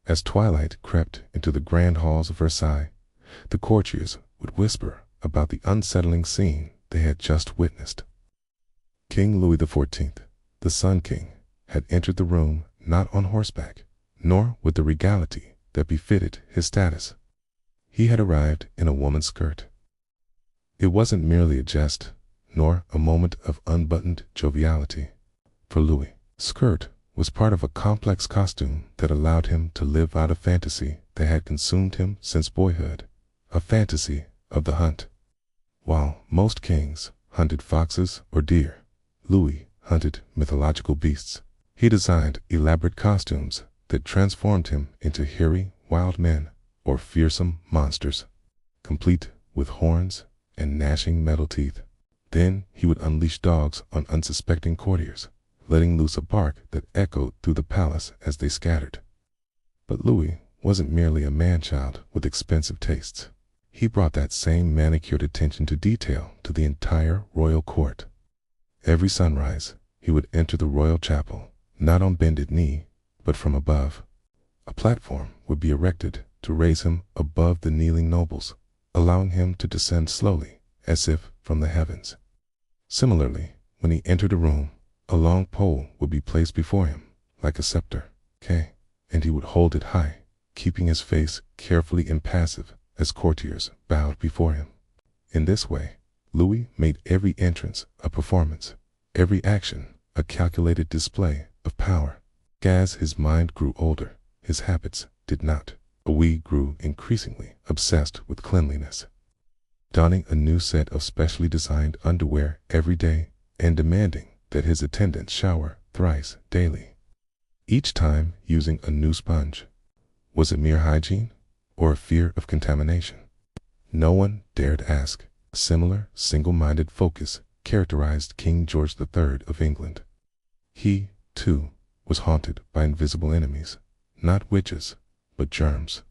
As twilight crept into the grand halls of Versailles, the courtiers would whisper about the unsettling scene they had just witnessed. King Louis XIV, the Sun King, had entered the room not on horseback, nor with the regality that befitted his status. He had arrived in a woman's skirt. It wasn't merely a jest, nor a moment of unbuttoned joviality. For Louis, skirt was part of a complex costume that allowed him to live out a fantasy that had consumed him since boyhood, a fantasy of the hunt. While most kings hunted foxes or deer, Louis hunted mythological beasts. He designed elaborate costumes that transformed him into hairy, wild men or fearsome monsters, complete with horns and gnashing metal teeth. Then he would unleash dogs on unsuspecting courtiers, letting loose a bark that echoed through the palace as they scattered. But Louis wasn't merely a man-child with expensive tastes. He brought that same manicured attention to detail to the entire royal court. Every sunrise, he would enter the royal chapel, not on bended knee, but from above. A platform would be erected to raise him above the kneeling nobles, allowing him to descend slowly, as if from the heavens. Similarly, when he entered a room, a long pole would be placed before him, like a scepter, and he would hold it high, keeping his face carefully impassive as courtiers bowed before him. In this way, Louis made every entrance a performance, every action a calculated display of power. As his mind grew older, his habits did not. Louis grew increasingly obsessed with cleanliness, donning a new set of specially designed underwear every day and demanding that his attendants shower thrice daily, each time using a new sponge. Was it mere hygiene or a fear of contamination? No one dared ask. A similar single-minded focus characterized King George III of England. He, too, was haunted by invisible enemies, not witches, but germs.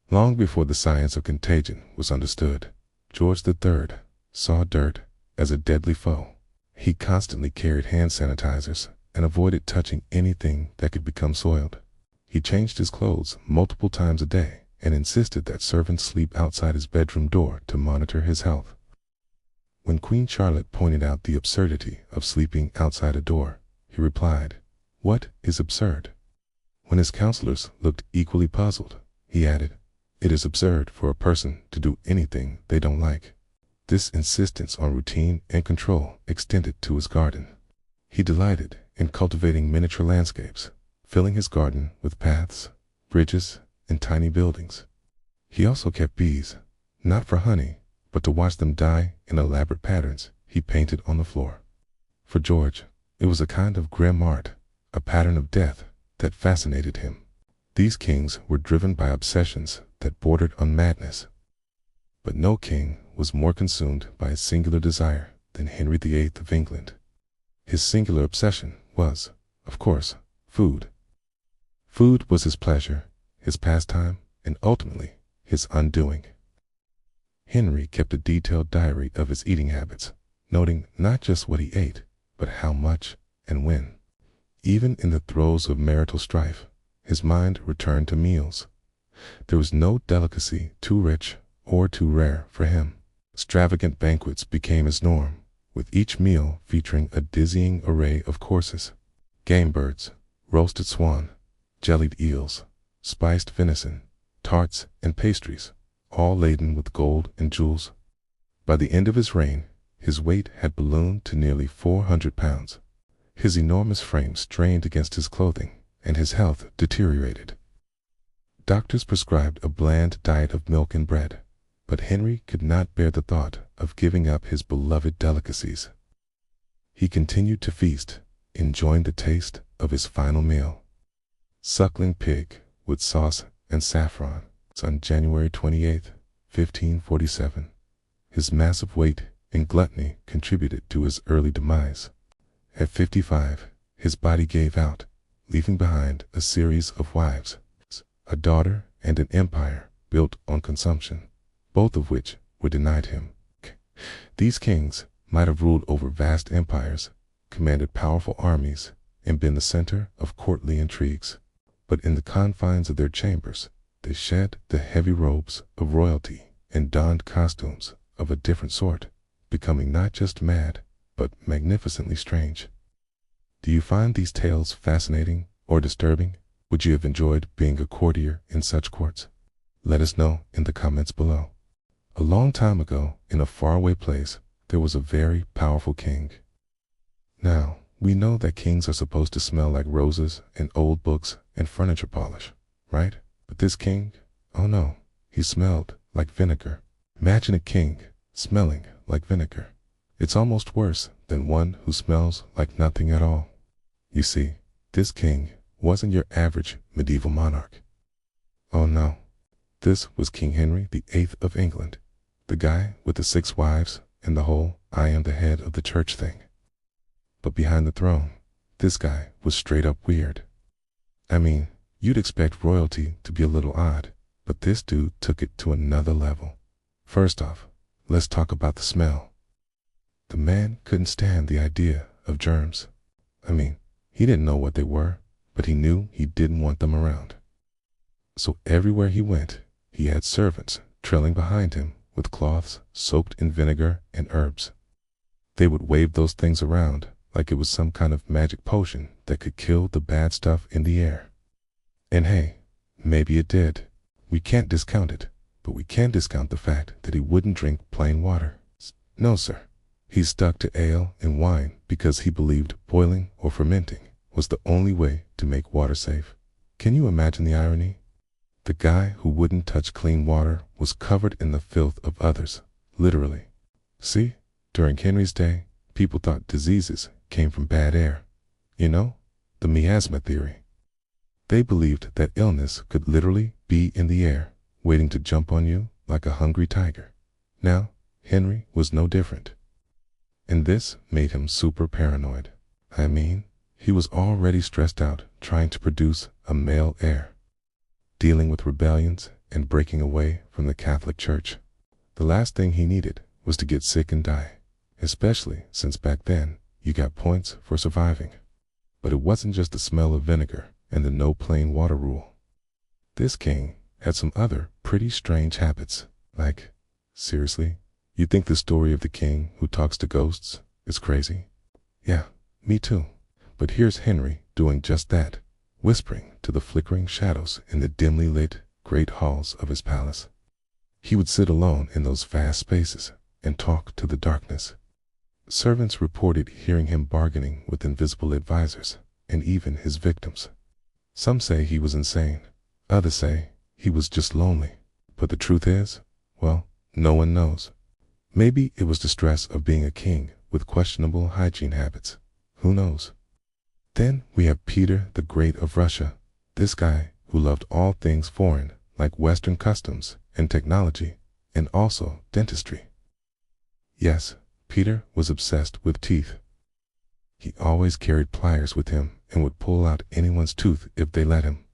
Long before the science of contagion was understood, George III saw dirt as a deadly foe. He constantly carried hand sanitizers and avoided touching anything that could become soiled. He changed his clothes multiple times a day and insisted that servants sleep outside his bedroom door to monitor his health. When Queen Charlotte pointed out the absurdity of sleeping outside a door, he replied, "What is absurd?" When his counselors looked equally puzzled, he added, "It is absurd for a person to do anything they don't like." This insistence on routine and control extended to his garden. He delighted in cultivating miniature landscapes, filling his garden with paths, bridges, and tiny buildings. He also kept bees, not for honey, but to watch them die in elaborate patterns he painted on the floor. For George, it was a kind of grim art, a pattern of death that fascinated him. These kings were driven by obsessions that bordered on madness. But no king was more consumed by a singular desire than Henry VIII of England. His singular obsession was, of course, food. Food was his pleasure, his pastime, and ultimately his undoing. Henry kept a detailed diary of his eating habits, noting not just what he ate, but how much and when. Even in the throes of marital strife, his mind returned to meals. There was no delicacy too rich or too rare for him. Extravagant banquets became his norm, with each meal featuring a dizzying array of courses: game birds, roasted swan, jellied eels, spiced venison, tarts, and pastries, all laden with gold and jewels. By the end of his reign, his weight had ballooned to nearly 400 pounds. His enormous frame strained against his clothing, and his health deteriorated. Doctors prescribed a bland diet of milk and bread, but Henry could not bear the thought of giving up his beloved delicacies. He continued to feast, enjoying the taste of his final meal: suckling pig with sauce and saffron. On January 28, 1547, his massive weight and gluttony contributed to his early demise. At 55, his body gave out, leaving behind a series of wives, a daughter, and an empire built on consumption, both of which were denied him. These kings might have ruled over vast empires, commanded powerful armies, and been the center of courtly intrigues. But in the confines of their chambers, they shed the heavy robes of royalty and donned costumes of a different sort, becoming not just mad, but magnificently strange. Do you find these tales fascinating or disturbing? Would you have enjoyed being a courtier in such courts? Let us know in the comments below. A long time ago, in a faraway place, there was a very powerful king. Now, we know that kings are supposed to smell like roses and old books and furniture polish, right? But this king, oh no, he smelled like vinegar. Imagine a king smelling like vinegar. It's almost worse than one who smells like nothing at all. You see, this king wasn't your average medieval monarch. Oh no, this was King Henry VIII of England, the guy with the 6 wives and the whole "I am the head of the church" thing. But behind the throne, this guy was straight up weird. I mean, you'd expect royalty to be a little odd, but this dude took it to another level. First off, let's talk about the smell. The man couldn't stand the idea of germs. I mean, he didn't know what they were, but he knew he didn't want them around. So everywhere he went, he had servants trailing behind him with cloths soaked in vinegar and herbs. They would wave those things around like it was some kind of magic potion that could kill the bad stuff in the air. And hey, maybe it did. We can't discount it, but we can discount the fact that he wouldn't drink plain water. No, sir. He stuck to ale and wine because he believed boiling or fermenting was the only way to make water safe. Can you imagine the irony? The guy who wouldn't touch clean water was covered in the filth of others, literally. See, during Henry's day, people thought diseases came from bad air. You know, the miasma theory. They believed that illness could literally be in the air, waiting to jump on you like a hungry tiger. Now, Henry was no different. And this made him super paranoid. I mean, he was already stressed out trying to produce a male heir, dealing with rebellions and breaking away from the Catholic Church. The last thing he needed was to get sick and die, especially since back then you got points for surviving. But it wasn't just the smell of vinegar and the no plain water rule. This king had some other pretty strange habits. Like, seriously, you think the story of the king who talks to ghosts is crazy? Yeah, me too. But here's Henry doing just that, whispering to the flickering shadows in the dimly lit great halls of his palace. He would sit alone in those vast spaces and talk to the darkness. Servants reported hearing him bargaining with invisible advisors and even his victims. Some say he was insane, others say he was just lonely. But the truth is, well, no one knows. Maybe it was the stress of being a king with questionable hygiene habits. Who knows? Then we have Peter the Great of Russia, this guy who loved all things foreign like Western customs and technology, and also dentistry. Yes, Peter was obsessed with teeth. He always carried pliers with him and would pull out anyone's tooth if they let him.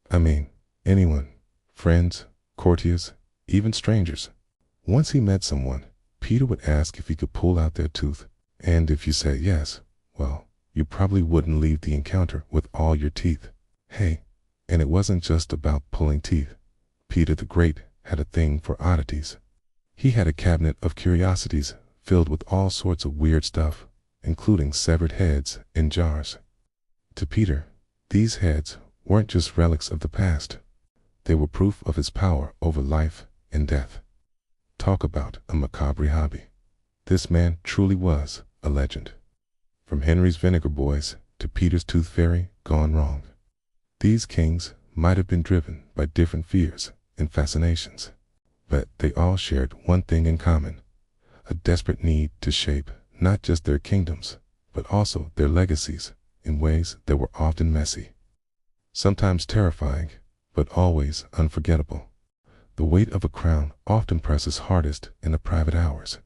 I mean, anyone, friends, courtiers, even strangers. Once he met someone, Peter would ask if he could pull out their tooth, and if you said yes, well, you probably wouldn't leave the encounter with all your teeth. Hey, and it wasn't just about pulling teeth. Peter the Great had a thing for oddities. He had a cabinet of curiosities filled with all sorts of weird stuff, including severed heads in jars. To Peter, these heads weren't just relics of the past. They were proof of his power over life and death. Talk about a macabre hobby. This man truly was a legend. From Henry's vinegar boys to Peter's tooth fairy gone wrong. These kings might have been driven by different fears and fascinations, but they all shared one thing in common: a desperate need to shape not just their kingdoms, but also their legacies in ways that were often messy, sometimes terrifying, but always unforgettable. The weight of a crown often presses hardest in the private hours.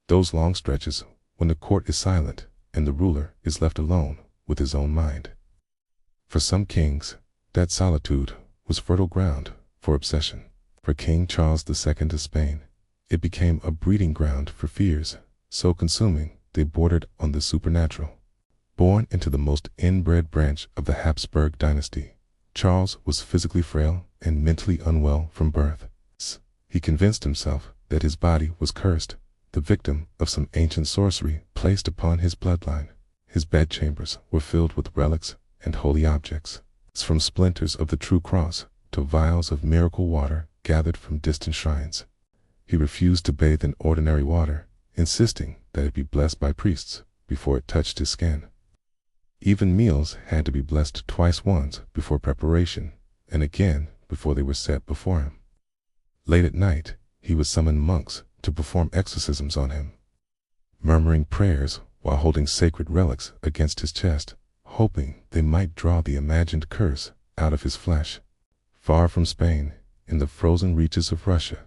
Those long stretches when the court is silent and the ruler is left alone with his own mind. For some kings, that solitude was fertile ground for obsession. For King Charles II of Spain, it became a breeding ground for fears so consuming they bordered on the supernatural. Born into the most inbred branch of the Habsburg dynasty, Charles was physically frail and mentally unwell from birth. He convinced himself that his body was cursed, the victim of some ancient sorcery placed upon his bloodline. His bedchambers were filled with relics and holy objects, from splinters of the true cross to vials of miracle water gathered from distant shrines. He refused to bathe in ordinary water, insisting that it be blessed by priests before it touched his skin. Even meals had to be blessed twice, once before preparation and again before they were set before him. Late at night, he would summon monks to perform exorcisms on him, murmuring prayers while holding sacred relics against his chest, hoping they might draw the imagined curse out of his flesh. Far from Spain, in the frozen reaches of Russia,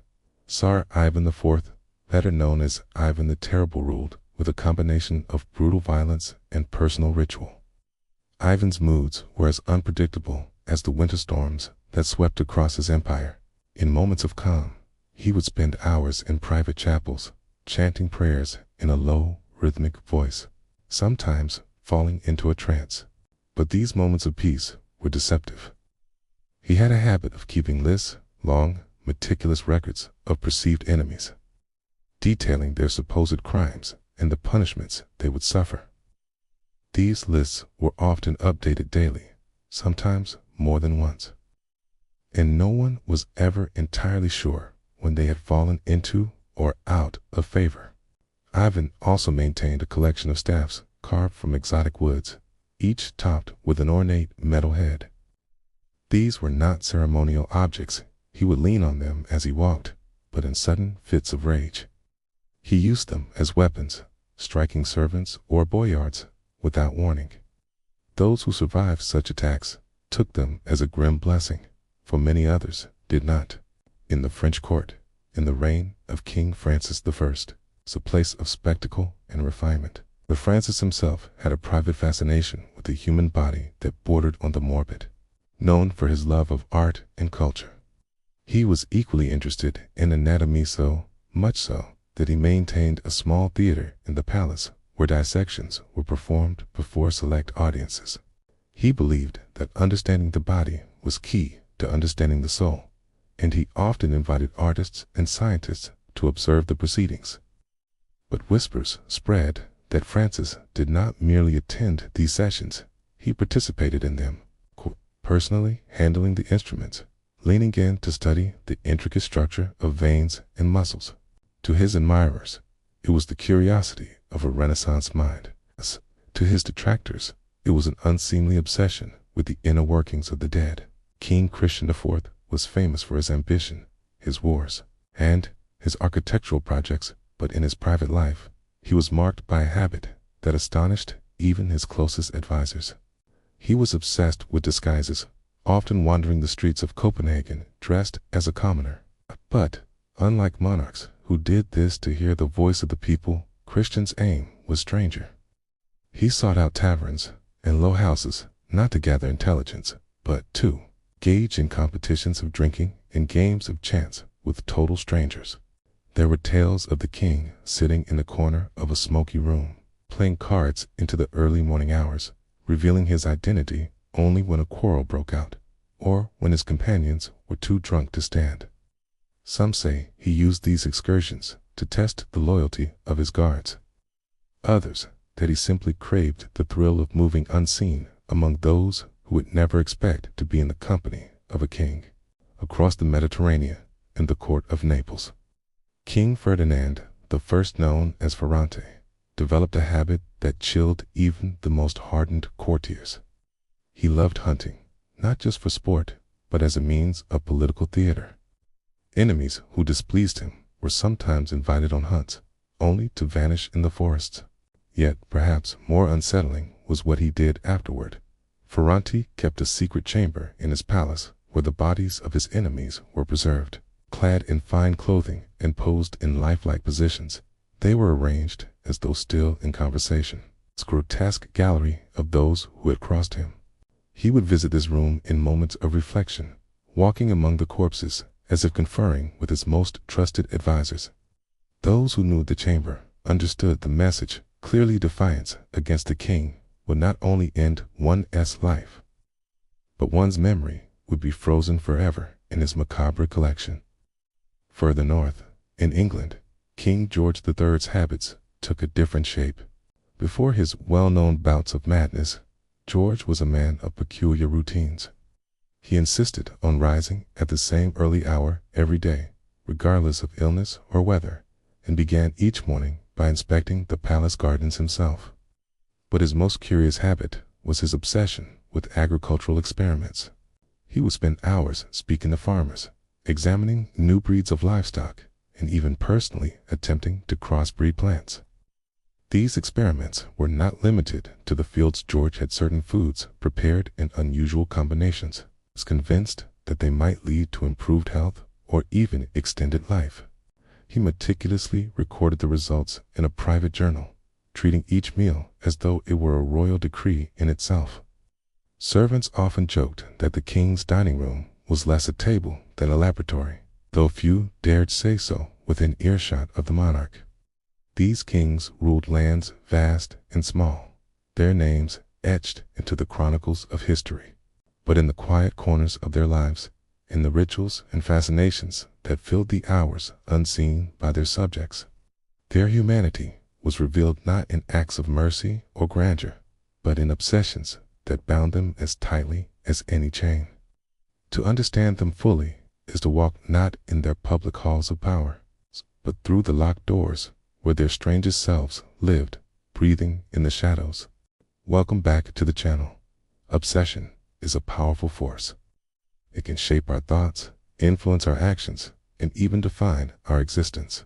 Tsar Ivan IV, better known as Ivan the Terrible, ruled with a combination of brutal violence and personal ritual. Ivan's moods were as unpredictable as the winter storms that swept across his empire. In moments of calm, he would spend hours in private chapels, chanting prayers in a low, rhythmic voice, sometimes falling into a trance. But these moments of peace were deceptive. He had a habit of keeping lists, long, meticulous records of perceived enemies, detailing their supposed crimes and the punishments they would suffer. These lists were often updated daily, sometimes more than once, and no one was ever entirely sure when they had fallen into or out of favor. Ivan also maintained a collection of staffs carved from exotic woods, each topped with an ornate metal head. These were not ceremonial objects. He would lean on them as he walked, but in sudden fits of rage. He used them as weapons, striking servants or boyards without warning. Those who survived such attacks took them as a grim blessing, for many others did not. In the French court, in the reign of King Francis I, was a place of spectacle and refinement. But Francis himself had a private fascination with the human body that bordered on the morbid. Known for his love of art and culture, he was equally interested in anatomy, so much so that he maintained a small theater in the palace where dissections were performed before select audiences. He believed that understanding the body was key to understanding the soul, and he often invited artists and scientists to observe the proceedings. But whispers spread that Francis did not merely attend these sessions, he participated in them, personally handling the instruments, leaning in to study the intricate structure of veins and muscles. To his admirers, it was the curiosity of a Renaissance mind. To his detractors, it was an unseemly obsession with the inner workings of the dead. King Christian IV was famous for his ambition, his wars, and his architectural projects, but in his private life, he was marked by a habit that astonished even his closest advisors. He was obsessed with disguises, often wandering the streets of Copenhagen dressed as a commoner. But, unlike monarchs who did this to hear the voice of the people, Christian's aim was stranger. He sought out taverns and low houses not to gather intelligence, but to engage in competitions of drinking and games of chance with total strangers. There were tales of the king sitting in the corner of a smoky room, playing cards into the early morning hours, revealing his identity only when a quarrel broke out, or when his companions were too drunk to stand. Some say he used these excursions to test the loyalty of his guards. Others, that he simply craved the thrill of moving unseen among those who would never expect to be in the company of a king. Across the Mediterranean, in the court of Naples, King Ferdinand, the first known as Ferrante, developed a habit that chilled even the most hardened courtiers. He loved hunting, not just for sport, but as a means of political theater. Enemies who displeased him were sometimes invited on hunts, only to vanish in the forests. Yet, perhaps more unsettling was what he did afterward. Ferrante kept a secret chamber in his palace where the bodies of his enemies were preserved. Clad in fine clothing and posed in lifelike positions, they were arranged as though still in conversation. This grotesque gallery of those who had crossed him. He would visit this room in moments of reflection, walking among the corpses as if conferring with his most trusted advisors. Those who knew the chamber understood the message. Clearly, defiance against the king would not only end one's life, but one's memory would be frozen forever in his macabre collection. Further north, in England, King George III's habits took a different shape. Before his well-known bouts of madness, George was a man of peculiar routines. He insisted on rising at the same early hour every day, regardless of illness or weather, and began each morning by inspecting the palace gardens himself. But his most curious habit was his obsession with agricultural experiments. He would spend hours speaking to farmers, examining new breeds of livestock, and even personally attempting to crossbreed plants. These experiments were not limited to the fields. George had certain foods prepared in unusual combinations. He was convinced that they might lead to improved health or even extended life. He meticulously recorded the results in a private journal, treating each meal as though it were a royal decree in itself. Servants often joked that the king's dining room was less a table than a laboratory, though few dared say so within earshot of the monarch. These kings ruled lands vast and small, their names etched into the chronicles of history. But in the quiet corners of their lives, in the rituals and fascinations that filled the hours unseen by their subjects, their humanity was revealed not in acts of mercy or grandeur, but in obsessions that bound them as tightly as any chain. To understand them fully is to walk not in their public halls of power, but through the locked doors where their strangest selves lived, breathing in the shadows. Welcome back to the channel. Obsession is a powerful force. It can shape our thoughts, influence our actions, and even define our existence.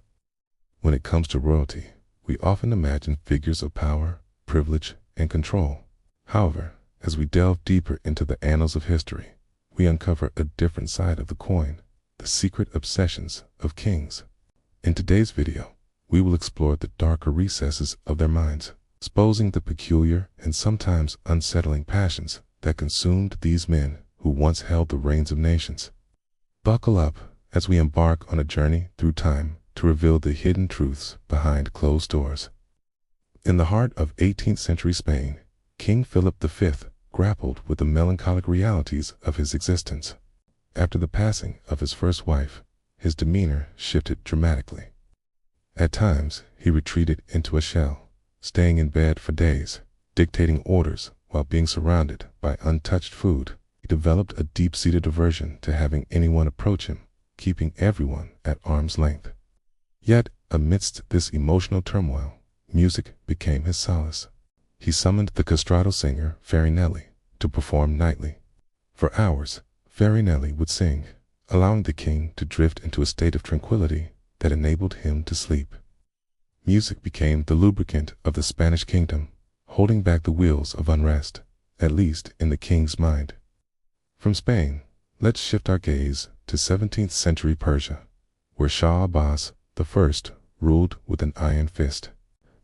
When it comes to royalty, we often imagine figures of power, privilege, and control. However, as we delve deeper into the annals of history, we uncover a different side of the coin, the secret obsessions of kings. In today's video, we will explore the darker recesses of their minds, exposing the peculiar and sometimes unsettling passions that consumed these men who once held the reins of nations. Buckle up as we embark on a journey through time to reveal the hidden truths behind closed doors. In the heart of 18th century Spain, King Philip V grappled with the melancholic realities of his existence. After the passing of his first wife, his demeanor shifted dramatically. At times, he retreated into a shell, staying in bed for days, dictating orders while being surrounded by untouched food. He developed a deep-seated aversion to having anyone approach him, keeping everyone at arm's length. Yet, amidst this emotional turmoil, music became his solace. He summoned the castrato singer Farinelli to perform nightly. For hours, Farinelli would sing, allowing the king to drift into a state of tranquility that enabled him to sleep. Music became the lubricant of the Spanish kingdom, holding back the wheels of unrest, at least in the king's mind. From Spain, let's shift our gaze to 17th century Persia, where Shah Abbas I ruled with an iron fist.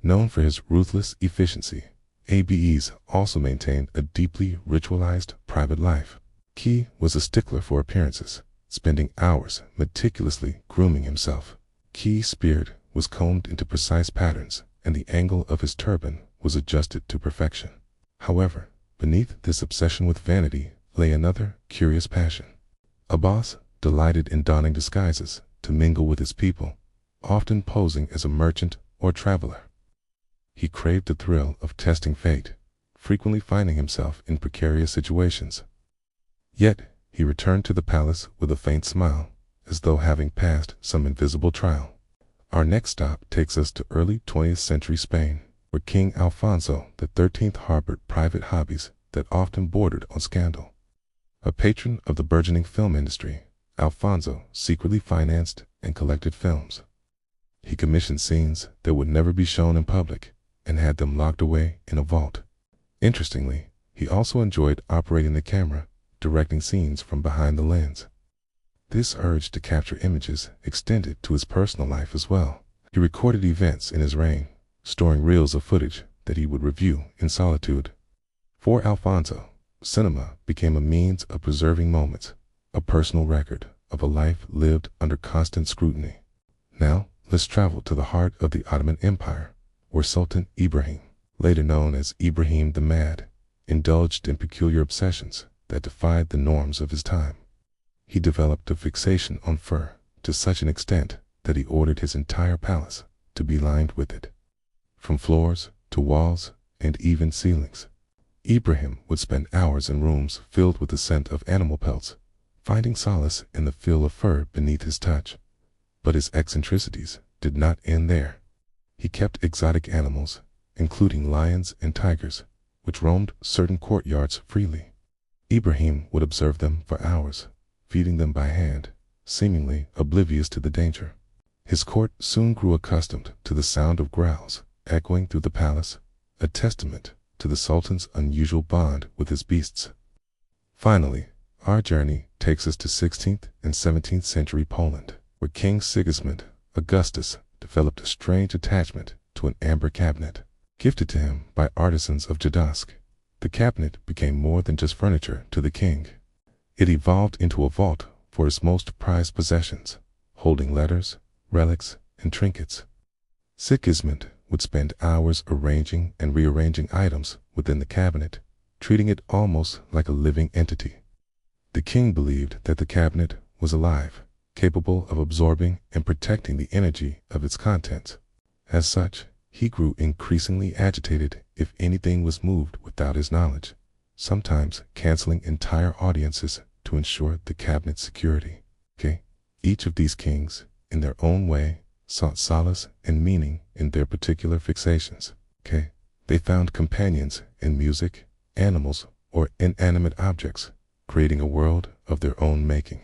Known for his ruthless efficiency, Abbas also maintained a deeply ritualized private life. He was a stickler for appearances, spending hours meticulously grooming himself. Key's beard was combed into precise patterns, and the angle of his turban was adjusted to perfection. However, beneath this obsession with vanity lay another curious passion. Abbas delighted in donning disguises to mingle with his people, often posing as a merchant or traveler. He craved the thrill of testing fate, frequently finding himself in precarious situations. Yet, he returned to the palace with a faint smile, as though having passed some invisible trial. Our next stop takes us to early 20th century Spain, where King Alfonso XIII harbored private hobbies that often bordered on scandal. A patron of the burgeoning film industry, Alfonso secretly financed and collected films. He commissioned scenes that would never be shown in public and had them locked away in a vault. Interestingly, he also enjoyed operating the camera, directing scenes from behind the lens. This urge to capture images extended to his personal life as well. He recorded events in his reign, storing reels of footage that he would review in solitude. For Alfonso, cinema became a means of preserving moments, a personal record of a life lived under constant scrutiny. Now, let's travel to the heart of the Ottoman Empire, where Sultan Ibrahim, later known as Ibrahim the Mad, indulged in peculiar obsessions that defied the norms of his time. He developed a fixation on fur to such an extent that he ordered his entire palace to be lined with it, from floors to walls and even ceilings. Ibrahim would spend hours in rooms filled with the scent of animal pelts, finding solace in the feel of fur beneath his touch. But his eccentricities did not end there. He kept exotic animals, including lions and tigers, which roamed certain courtyards freely. Ibrahim would observe them for hours, feeding them by hand, seemingly oblivious to the danger. His court soon grew accustomed to the sound of growls echoing through the palace, a testament to the Sultan's unusual bond with his beasts. Finally, our journey takes us to 16th and 17th century Poland, where King Sigismund Augustus developed a strange attachment to an amber cabinet, gifted to him by artisans of Jadowsk. The cabinet became more than just furniture to the king. It evolved into a vault for his most prized possessions, holding letters, relics, and trinkets. Sigismund would spend hours arranging and rearranging items within the cabinet, treating it almost like a living entity. The king believed that the cabinet was alive, capable of absorbing and protecting the energy of its contents. As such, he grew increasingly agitated if anything was moved without his knowledge, sometimes canceling entire audiences to ensure the cabinet's security. Each of these kings, in their own way, sought solace and meaning in their particular fixations. They found companions in music, animals, or inanimate objects, creating a world of their own making.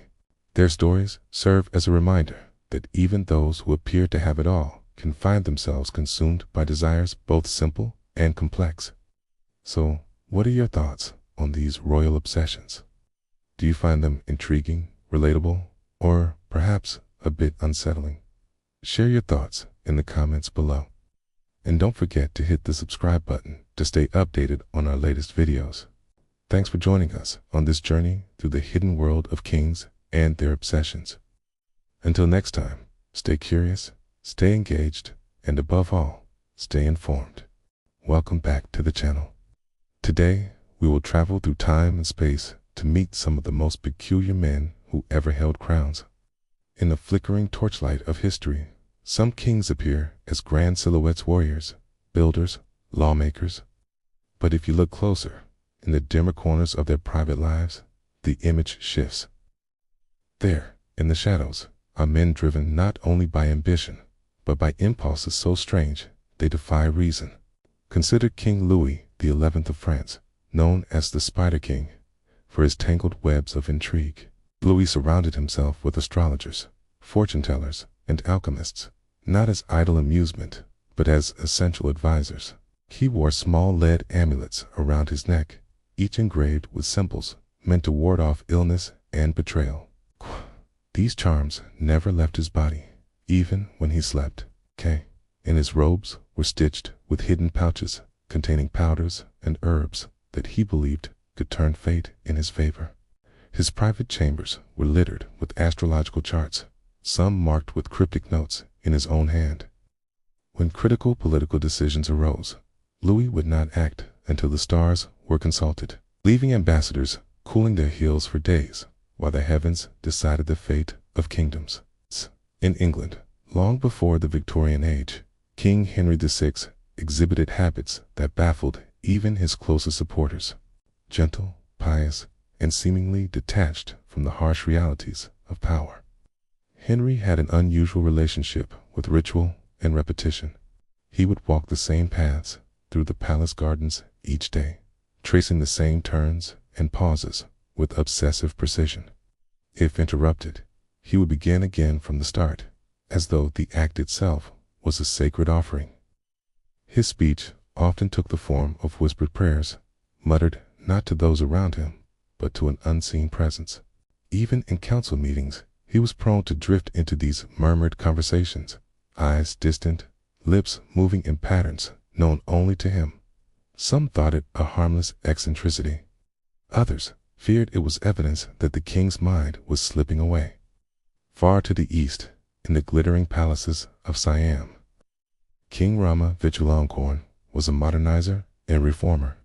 Their stories serve as a reminder that even those who appear to have it all can find themselves consumed by desires both simple and complex. So, what are your thoughts on these royal obsessions? Do you find them intriguing, relatable, or perhaps a bit unsettling? Share your thoughts in the comments below. And don't forget to hit the subscribe button to stay updated on our latest videos. Thanks for joining us on this journey through the hidden world of kings and their obsessions. Until next time, stay curious, stay engaged, and above all, stay informed. Welcome back to the channel. Today, we will travel through time and space to meet some of the most peculiar men who ever held crowns. In the flickering torchlight of history, some kings appear as grand silhouettes, warriors, builders, lawmakers. But if you look closer, in the dimmer corners of their private lives, the image shifts. There, in the shadows, are men driven not only by ambition, but by impulses so strange they defy reason. Consider King Louis XI of France, known as the Spider King, for his tangled webs of intrigue. Louis surrounded himself with astrologers, fortune-tellers, and alchemists, not as idle amusement, but as essential advisors. He wore small lead amulets around his neck, each engraved with symbols meant to ward off illness and betrayal. These charms never left his body, even when he slept. And his robes were stitched with hidden pouches containing powders and herbs that he believed could turn fate in his favor. His private chambers were littered with astrological charts, some marked with cryptic notes in his own hand. When critical political decisions arose, Louis would not act until the stars were consulted, leaving ambassadors cooling their heels for days while the heavens decided the fate of kingdoms. In England, long before the Victorian age, King Henry VI exhibited habits that baffled even his closest supporters. Gentle, pious, and seemingly detached from the harsh realities of power. Henry had an unusual relationship with ritual and repetition. He would walk the same paths through the palace gardens each day, tracing the same turns and pauses with obsessive precision. If interrupted, he would begin again from the start, as though the act itself was a sacred offering. His speech often took the form of whispered prayers, muttered not to those around him, but to an unseen presence. Even in council meetings, he was prone to drift into these murmured conversations, eyes distant, lips moving in patterns known only to him. Some thought it a harmless eccentricity. Others feared it was evidence that the king's mind was slipping away. Far to the east, in the glittering palaces of Siam, King Rama Vajiralongkorn was a modernizer and reformer.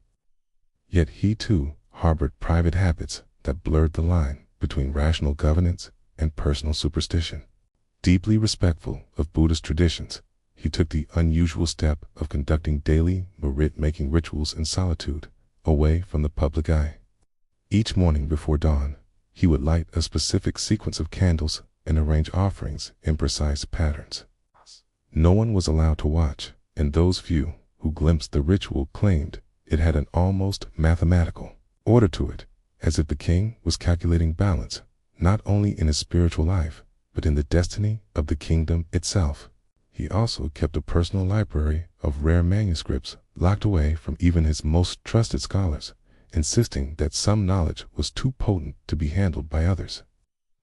Yet he too harbored private habits that blurred the line between rational governance and personal superstition. Deeply respectful of Buddhist traditions, he took the unusual step of conducting daily merit-making rituals in solitude, away from the public eye. Each morning before dawn, he would light a specific sequence of candles and arrange offerings in precise patterns. No one was allowed to watch, and those few who glimpsed the ritual claimed it had an almost mathematical order to it, as if the king was calculating balance, not only in his spiritual life, but in the destiny of the kingdom itself. He also kept a personal library of rare manuscripts locked away from even his most trusted scholars, insisting that some knowledge was too potent to be handled by others.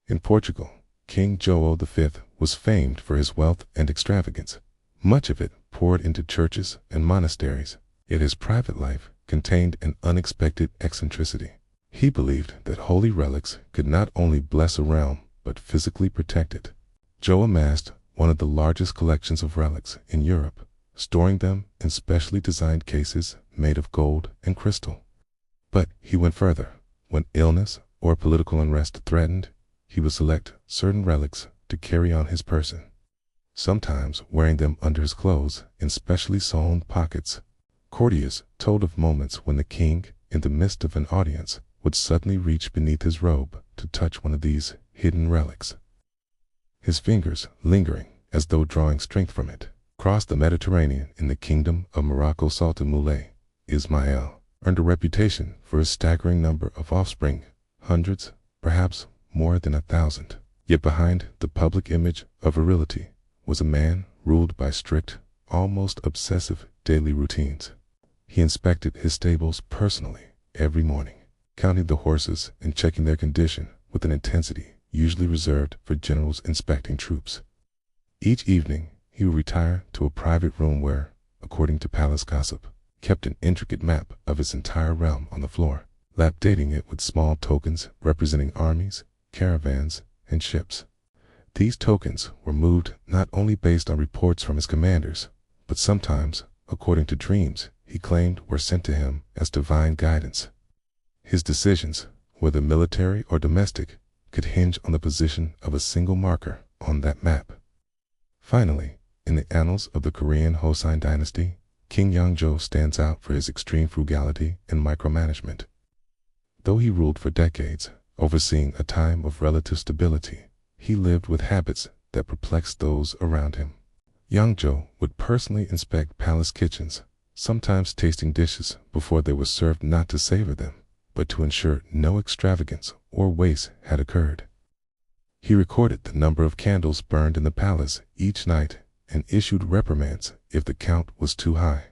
In Portugal, King João V was famed for his wealth and extravagance. Much of it poured into churches and monasteries, yet his private life contained an unexpected eccentricity. He believed that holy relics could not only bless a realm, but physically protect it. João amassed one of the largest collections of relics in Europe, storing them in specially designed cases made of gold and crystal. But he went further. When illness or political unrest threatened, he would select certain relics to carry on his person, sometimes wearing them under his clothes in specially sewn pockets. Courtiers told of moments when the king, in the midst of an audience, would suddenly reach beneath his robe to touch one of these hidden relics. His fingers, lingering as though drawing strength from it, crossed the Mediterranean in the kingdom of Morocco. Sultan Moulay Ismail earned a reputation for his staggering number of offspring, hundreds, perhaps more than 1,000. Yet behind the public image of virility was a man ruled by strict, almost obsessive daily routines. He inspected his stables personally every morning, counting the horses and checking their condition with an intensity usually reserved for generals inspecting troops. Each evening, he would retire to a private room where, according to palace gossip, kept an intricate map of his entire realm on the floor, lapidating it with small tokens representing armies, caravans, and ships. These tokens were moved not only based on reports from his commanders, but sometimes, according to dreams he claimed were sent to him as divine guidance. His decisions, whether military or domestic, could hinge on the position of a single marker on that map. Finally, in the annals of the Korean Joseon dynasty, King Yangjo stands out for his extreme frugality and micromanagement. Though he ruled for decades, overseeing a time of relative stability, he lived with habits that perplexed those around him. Yangjo would personally inspect palace kitchens, sometimes tasting dishes before they were served, not to savor them, but to ensure no extravagance or waste had occurred. He recorded the number of candles burned in the palace each night and issued reprimands if the count was too high.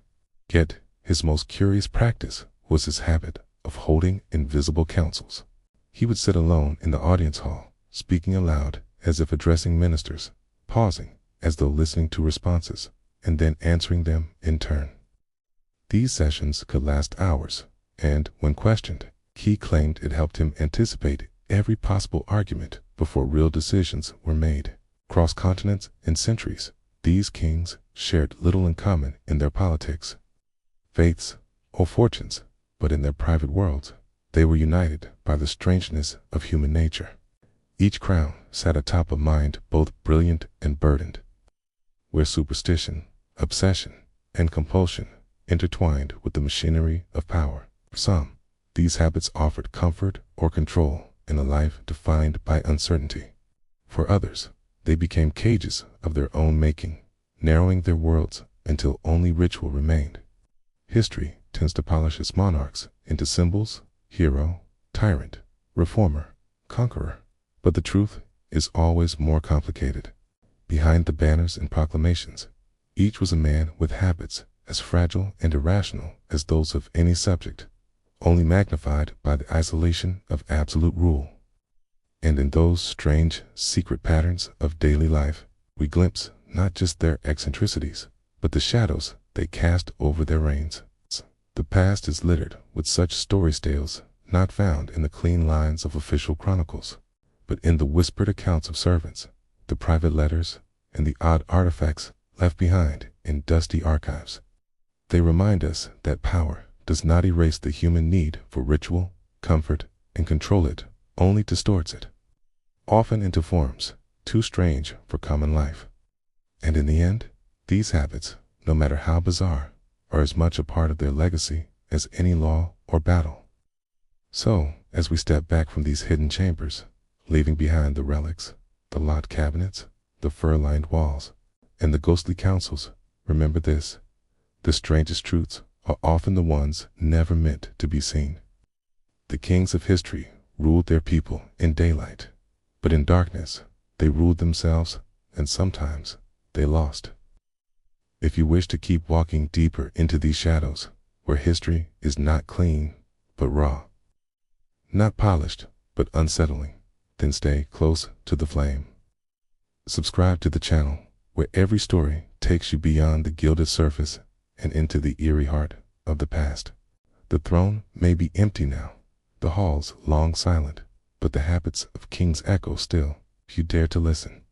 Yet, his most curious practice was his habit of holding invisible councils. He would sit alone in the audience hall, speaking aloud as if addressing ministers, pausing as though listening to responses, and then answering them in turn. These sessions could last hours, and, when questioned, he claimed it helped him anticipate every possible argument before real decisions were made. Across continents and centuries, these kings shared little in common in their politics, faiths, or fortunes, but in their private worlds, they were united by the strangeness of human nature. Each crown sat atop a mind both brilliant and burdened, where superstition, obsession, and compulsion intertwined with the machinery of power. For some, these habits offered comfort or control in a life defined by uncertainty. For others, they became cages of their own making, narrowing their worlds until only ritual remained. History tends to polish its monarchs into symbols: hero, tyrant, reformer, conqueror. But the truth is always more complicated. Behind the banners and proclamations, each was a man with habits as fragile and irrational as those of any subject, only magnified by the isolation of absolute rule. And in those strange, secret patterns of daily life, we glimpse not just their eccentricities, but the shadows they cast over their reigns. The past is littered with such story tales not found in the clean lines of official chronicles, but in the whispered accounts of servants, the private letters, and the odd artifacts left behind in dusty archives. They remind us that power does not erase the human need for ritual, comfort, and control it, only distorts it, often into forms too strange for common life. And in the end, these habits, no matter how bizarre, are as much a part of their legacy as any law or battle. So, as we step back from these hidden chambers, leaving behind the relics, the locked cabinets, the fur-lined walls, and the ghostly councils, remember this: the strangest truths are often the ones never meant to be seen. The kings of history ruled their people in daylight, but in darkness they ruled themselves, and sometimes they lost. If you wish to keep walking deeper into these shadows, where history is not clean, but raw, not polished, but unsettling, then stay close to the flame. Subscribe to the channel, where every story takes you beyond the gilded surface and into the eerie heart of the past. The throne may be empty now, the halls long silent, but the habits of kings echo still, if you dare to listen.